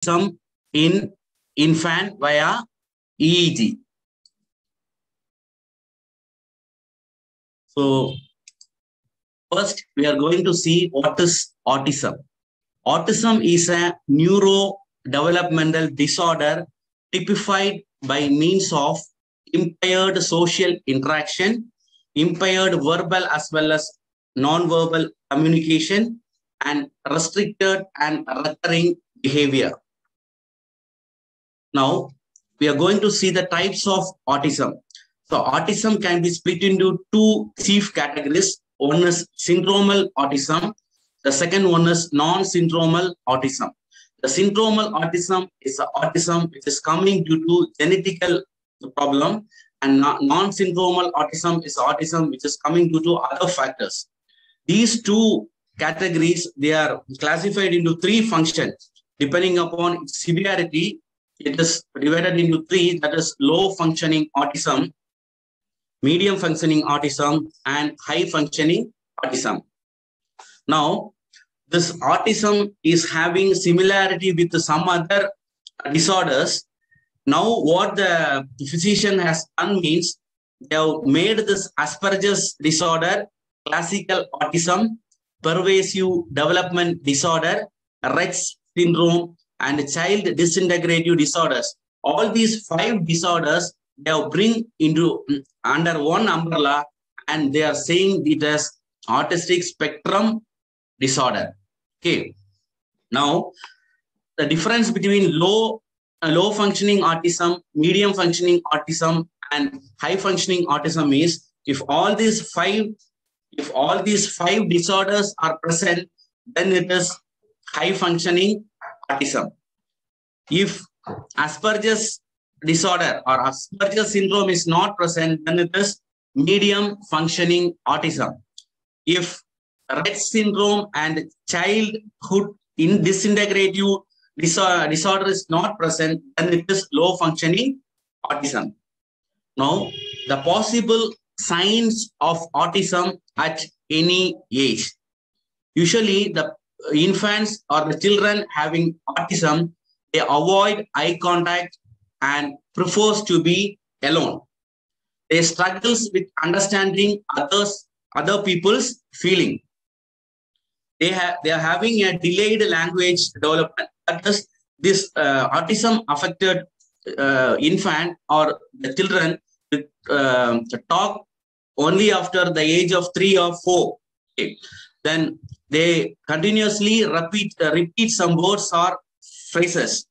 autism in infant via EEG. So first, we are going to see what is autism. Autism is a neurodevelopmental disorder typified by means of impaired social interaction, impaired verbal as well as non-verbal communication, and restricted and recurring behavior. Now, we are going to see the types of autism. So, autism can be split into two chief categories. One is syndromal autism. The second one is non-syndromal autism. The syndromal autism is autism which is coming due to genetical problem, and non-syndromal autism is autism which is coming due to other factors. These two categories, they are classified into three functions. Depending upon its severity, it is divided into three, that is low functioning autism, medium functioning autism, and high functioning autism. Now, this autism is having similarity with some other disorders. Now, what the physician has done means they have made this Asperger's disorder, classical autism, pervasive development disorder, Rett's syndrome, and child disintegrative disorders. All these 5 disorders they have bring into under one umbrella, and they are saying it as autistic spectrum disorder. Okay. Now, the difference between low functioning autism, medium functioning autism, and high functioning autism is if all these five disorders are present, then it is high functioning autism. If Asperger's disorder or Asperger's syndrome is not present, then it is medium functioning autism. If Rett's syndrome and childhood in disintegrative disorder is not present, then it is low functioning autism. Now, the possible signs of autism at any age. Usually, the infants or the children having autism, they avoid eye contact and prefers to be alone. They struggles with understanding other people's feeling. They are having a delayed language development. That is, this autism affected infant or the children talk only after the age of 3 or 4. Okay. Then they continuously repeat some words or phrases.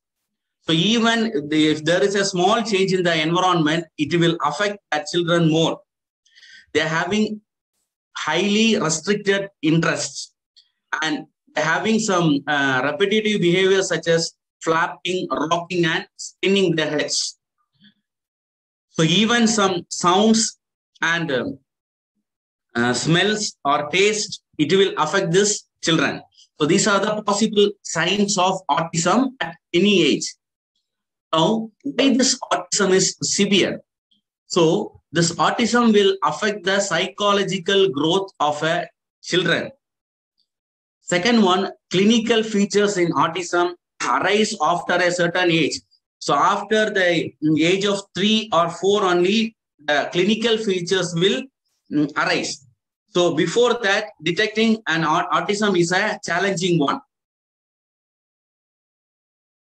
So even if there is a small change in the environment, it will affect the children more. They are having highly restricted interests, and having some repetitive behavior such as flapping, rocking, and spinning their heads. So even some sounds and smells or taste, it will affect these children. So these are the possible signs of autism at any age. Now, why this autism is severe? So this autism will affect the psychological growth of a children. Second one, clinical features in autism arise after a certain age. So after the age of 3 or 4 only, the clinical features will arise. So before that, detecting an autism is a challenging one.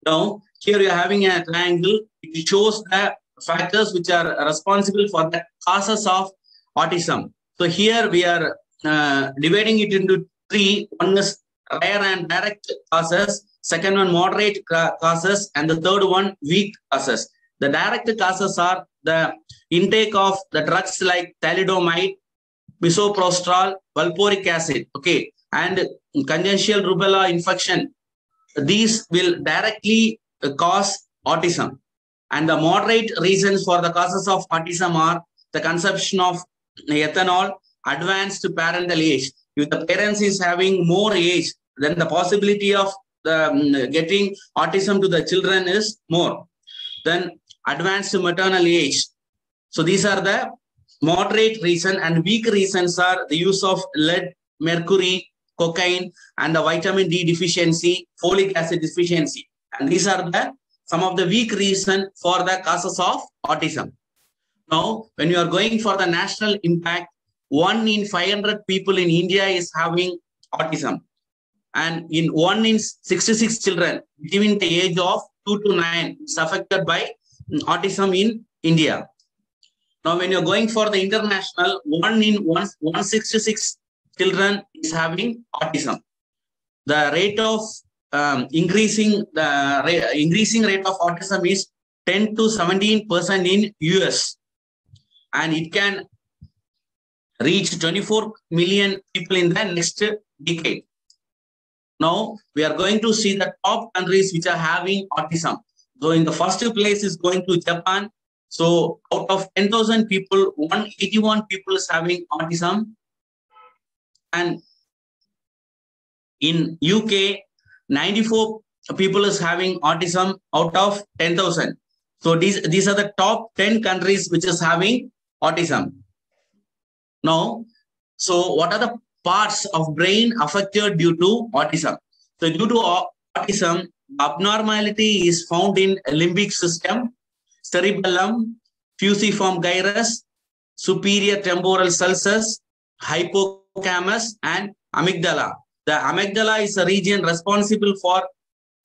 Now, here you are having a triangle. It shows the factors which are responsible for the causes of autism. So here we are dividing it into 3. One is rare and direct causes, second one moderate causes, and the third one weak causes. The direct causes are the intake of the drugs like thalidomide, bisoprostol, valproic acid, okay, and congenital rubella infection. These will directly cause autism. And the moderate reasons for the causes of autism are the consumption of ethanol, advanced parental age. If the parents is having more age, then the possibility of getting autism to the children is more. Then advanced maternal age. So these are the moderate reason, and weak reasons are the use of lead, mercury, cocaine, and the vitamin D deficiency, folic acid deficiency. And these are some of the weak reasons for the causes of autism. Now, when you are going for the national impact, 1 in 500 people in India is having autism. And in 1 in 66 children between the age of 2 to 9 is affected by autism in India. Now, when you're going for the international, 1 in 166 children is having autism. The rate of increasing rate of autism is 10 to 17% in US, and it can reach 24 million people in the next decade. Now, we are going to see the top countries which are having autism. So, in the first place is going to Japan. So, out of 10,000 people, 181 people is having autism. And in UK, 94 people is having autism out of 10,000. So, these are the top 10 countries which is having autism. Now, so what are the parts of brain affected due to autism? So, due to autism, abnormality is found in limbic system, cerebellum, fusiform gyrus, superior temporal sulcus, hippocampus, and amygdala. The amygdala is a region responsible for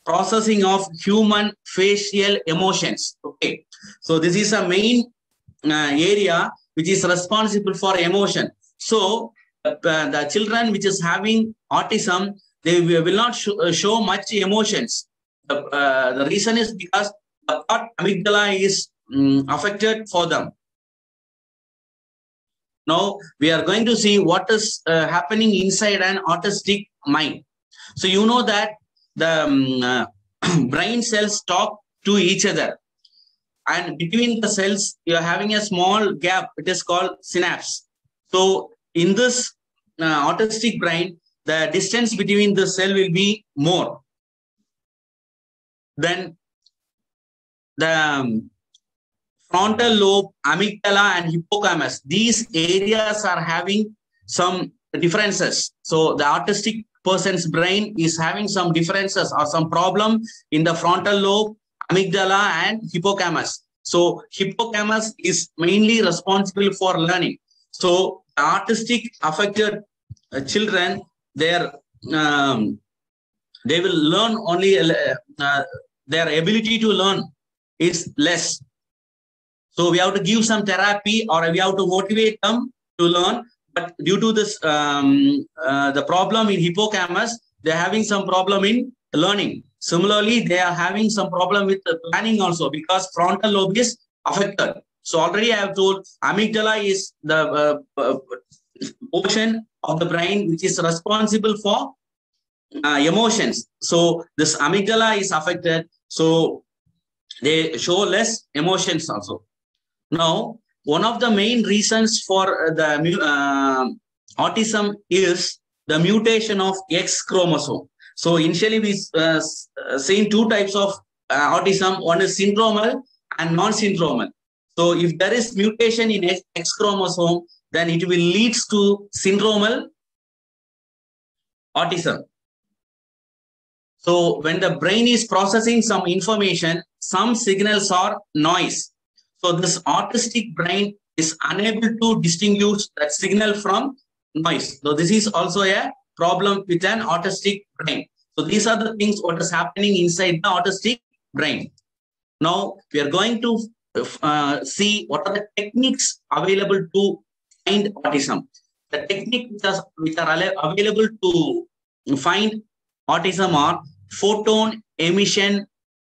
processing of human facial emotions. Okay, so this is a main area which is responsible for emotion. So the children which is having autism, they will not show much emotions. The reason is because the part amygdala is affected for them. Now, we are going to see what is happening inside an autistic mind. So, you know that the brain cells talk to each other. And between the cells, you are having a small gap. It is called synapse. So, in this autistic brain, the distance between the cell will be more. Then the frontal lobe, amygdala, and hippocampus, these areas are having some differences. So the autistic person's brain is having some differences or some problem in the frontal lobe, amygdala, and hippocampus. So hippocampus is mainly responsible for learning. So the autistic affected children, they will learn only, their ability to learn is less. So we have to give some therapy or we have to motivate them to learn. But due to this, the problem in hippocampus, they're having some problem in learning. Similarly, they are having some problem with the planning also because frontal lobe is affected. So already I have told amygdala is the portion of the brain which is responsible for emotions. So this amygdala is affected. So they show less emotions also. Now, one of the main reasons for the autism is the mutation of X chromosome. So initially we seen two types of autism. One is syndromal and non-syndromal. So if there is mutation in X chromosome, then it will lead to syndromal autism. So when the brain is processing some information, some signals are noise. So this autistic brain is unable to distinguish that signal from noise. So this is also a problem with an autistic brain. So these are the things what is happening inside the autistic brain. Now we are going to see what are the techniques available to find autism. The techniques which are available to find autism are photon emission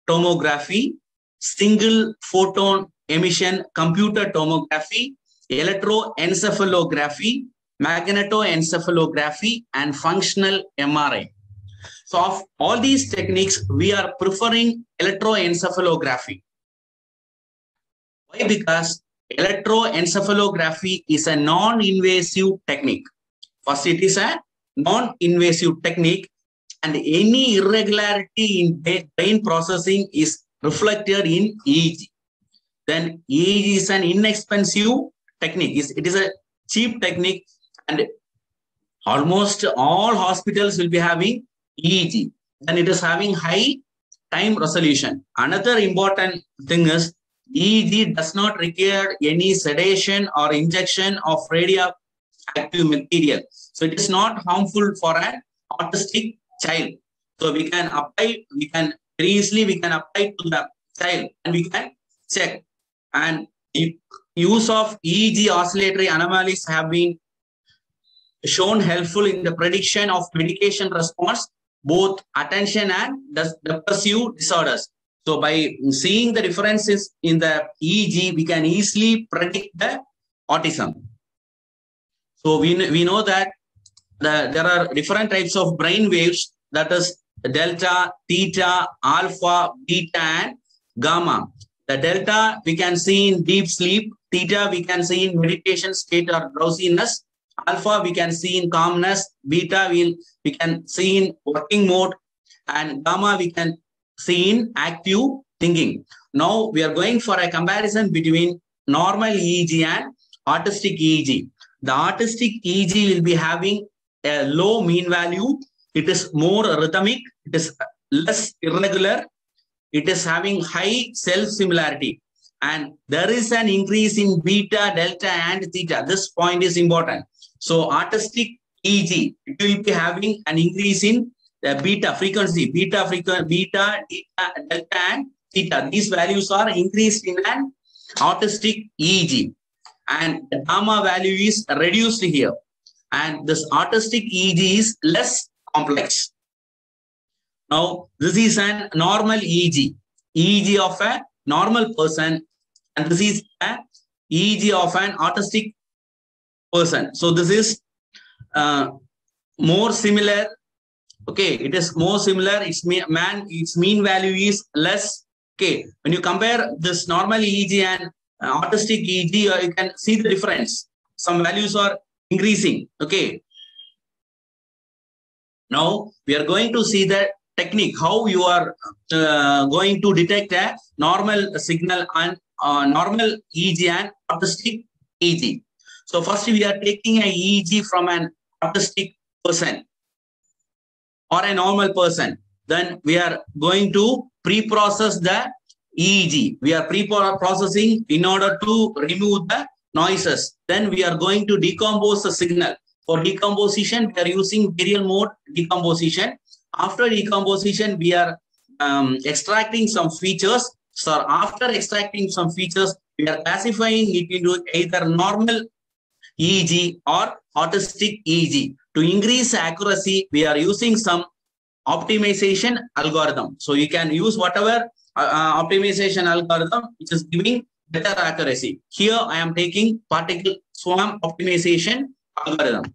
tomography, single photon emission computer tomography, electroencephalography, magnetoencephalography, and functional MRI. So of all these techniques, we are preferring electroencephalography. Why? Because electroencephalography is a non-invasive technique. First, it is a non-invasive technique, and any irregularity in brain processing is reflected in EEG. Then EEG is an inexpensive technique. It is a cheap technique, and almost all hospitals will be having EEG. And it is having high time resolution. Another important thing is EEG does not require any sedation or injection of radioactive material. So it is not harmful for an autistic child. So we can apply, very easily we can apply to the child and we can check. And use of EEG oscillatory anomalies have been shown helpful in the prediction of medication response, both attention and depressive disorders. So by seeing the differences in the EEG, we can easily predict the autism. So we know that there are different types of brain waves, that is delta, theta, alpha, beta, and gamma. The delta we can see in deep sleep, theta we can see in meditation state or drowsiness, alpha we can see in calmness, beta we can see in working mode, and gamma we can see in active thinking. Now we are going for a comparison between normal EEG and autistic EEG. The autistic EEG will be having a low mean value. It is more rhythmic. It is less irregular. It is having high self-similarity. And there is an increase in beta, delta, and theta. This point is important. So autistic EEG, it will be having an increase in the beta frequency, beta, delta, and theta. These values are increased in an autistic EEG. And the gamma value is reduced here. And this autistic EEG is less complex. Now, this is a normal EEG, EEG of a normal person, and this is a EEG of an autistic person. So this is more similar. Okay, it is more similar. Its mean value is less. Okay, when you compare this normal EEG and autistic EEG, you can see the difference. Some values are increasing. Okay. Now we are going to see the technique, how you are going to detect a normal signal and normal EEG and autistic EEG. So first we are taking a EEG from an autistic person or a normal person. Then we are going to pre-process the EEG. We are pre-processing in order to remove the noises. Then we are going to decompose the signal. For decomposition, we are using serial mode decomposition. After decomposition, we are extracting some features. So after extracting some features, we are classifying it into either normal EEG or autistic EEG. To increase accuracy, we are using some optimization algorithm. So you can use whatever optimization algorithm which is giving better accuracy. Here I am taking particle swarm optimization algorithm.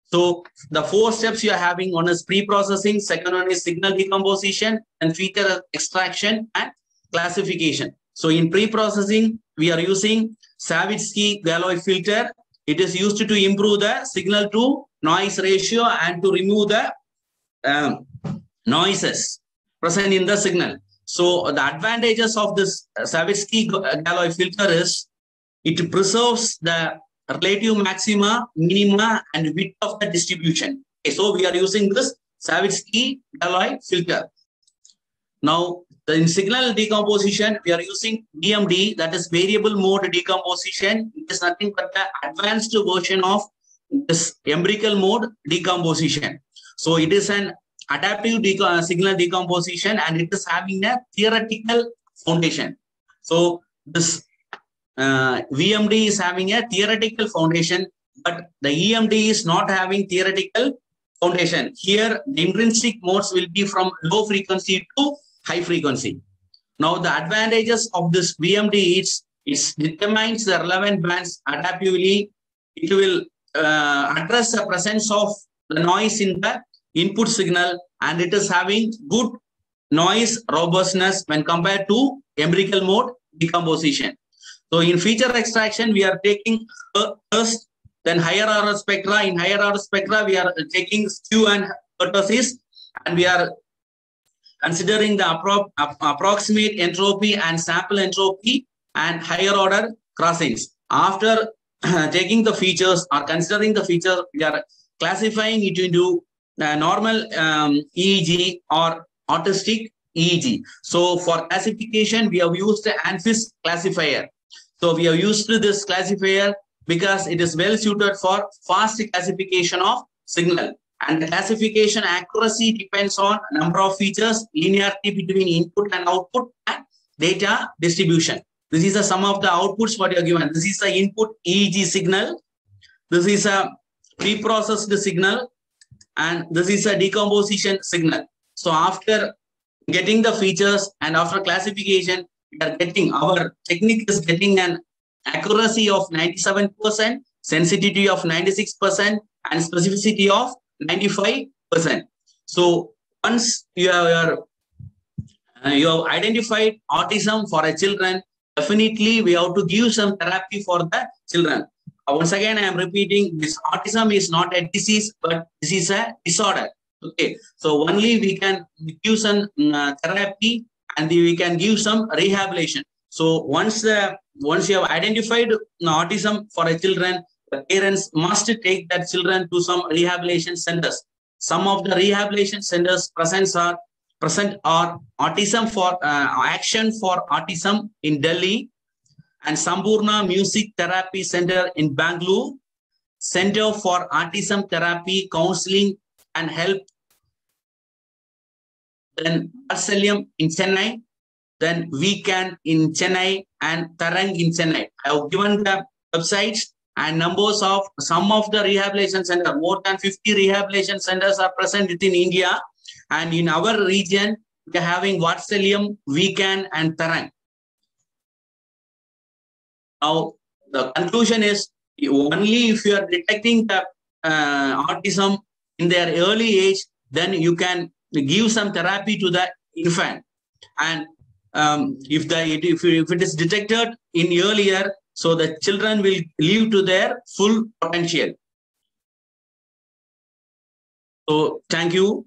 So the 4 steps you are having, one is pre-processing, second one is signal decomposition, and feature extraction and classification. So in pre-processing, we are using Savitzky-Galois filter. It is used to improve the signal to noise ratio and to remove the noises present in the signal. So the advantages of this Savitzky-Galois filter is it preserves the relative maxima, minima, and width of the distribution. Okay, so we are using this Savitzky-Galois filter. Now, in signal decomposition, we are using VMD, that is variable mode decomposition. It is nothing but the advanced version of this empirical mode decomposition. So it is an adaptive signal decomposition, and it is having a theoretical foundation. So this VMD is having a theoretical foundation, but the EMD is not having theoretical foundation. Here, the intrinsic modes will be from low frequency to high frequency. Now, the advantages of this VMD is it determines the relevant bands adaptively. It will address the presence of the noise in the input signal, and it is having good noise robustness when compared to empirical mode decomposition. So in feature extraction, we are taking first, then higher order spectra. In higher order spectra, we are taking skew and kurtosis, and we are considering the approximate entropy and sample entropy and higher order crossings. After taking the features or considering the features, we are classifying it into normal EEG or autistic EEG. So for classification, we have used the ANFIS classifier. So we have used this classifier because it is well suited for fast classification of signal. And the classification accuracy depends on number of features, linearity between input and output, and data distribution. This is the sum of the outputs what you are given. This is the input EEG signal. This is a pre-processed signal, and this is a decomposition signal. So after getting the features and after classification, we are getting, our technique is getting an accuracy of 97%, sensitivity of 96%, and specificity of 95%. So once you have identified autism for a children, definitely we have to give some therapy for the children. Once again, I am repeating, this autism is not a disease, but this is a disorder. Okay, so only we can give some therapy and we can give some rehabilitation. So once you have identified autism for a children, the parents must take that children to some rehabilitation centers. Some of the rehabilitation centers present are autism for action for autism in Delhi, and Sampurna Music Therapy Center in Bangalore, Center for Autism Therapy, Counseling and Help, then Arcelium in Chennai, then Weekend in Chennai, and Tarang in Chennai. I have given the websites and numbers of some of the rehabilitation centers. More than 50 rehabilitation centers are present within India, and in our region, we are having Vatsaliam, Weekend, and Tarang. Now, the conclusion is only if you are detecting the autism in their early age, then you can give some therapy to the infant. And if it is detected in earlier, so the children will live to their full potential. So, thank you.